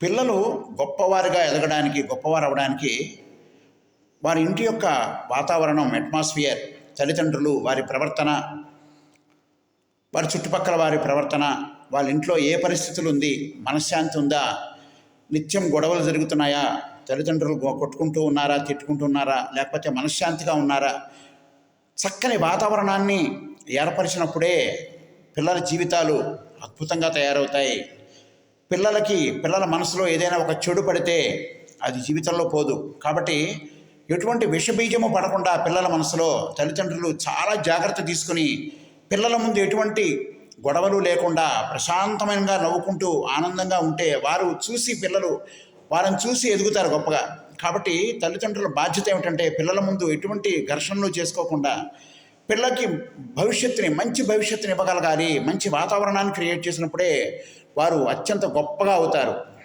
పిల్లలు గొప్పవారిగా ఎదగడానికి, గొప్పవారు అవ్వడానికి వారి ఇంటి యొక్క వాతావరణం, అట్మాస్ఫియర్, తల్లిదండ్రులు, వారి ప్రవర్తన, వారి చుట్టుపక్కల వారి ప్రవర్తన, వాళ్ళ ఇంట్లో ఏ పరిస్థితులు ఉంది, మనశ్శాంతి ఉందా, నిత్యం గొడవలు జరుగుతున్నాయా, తల్లిదండ్రులు కొట్టుకుంటూ ఉన్నారా, తిట్టుకుంటున్నారా, లేకపోతే మనశ్శాంతిగా ఉన్నారా, చక్కని వాతావరణాన్ని ఏర్పరిచినప్పుడే పిల్లల జీవితాలు అద్భుతంగా తయారవుతాయి. పిల్లల మనసులో ఏదైనా ఒక చెడు పడితే అది జీవితంలో పోదు. కాబట్టి ఎటువంటి విషబీజము పడకుండా పిల్లల మనసులో తల్లిదండ్రులు చాలా జాగ్రత్త తీసుకుని పిల్లల ముందు ఎటువంటి గొడవలు లేకుండా ప్రశాంతమైనగా నవ్వుకుంటూ ఆనందంగా ఉంటే పిల్లలు వారిని చూసి ఎదుగుతారు గొప్పగా. కాబట్టి తల్లిదండ్రుల బాధ్యత ఏమిటంటే పిల్లల ముందు ఎటువంటి ఘర్షణలు చేసుకోకుండా పిల్లలకి మంచి భవిష్యత్తుని ఇవ్వగలగాలి. మంచి వాతావరణాన్ని క్రియేట్ చేసినప్పుడే వారు అత్యంత గొప్పగా అవుతారు.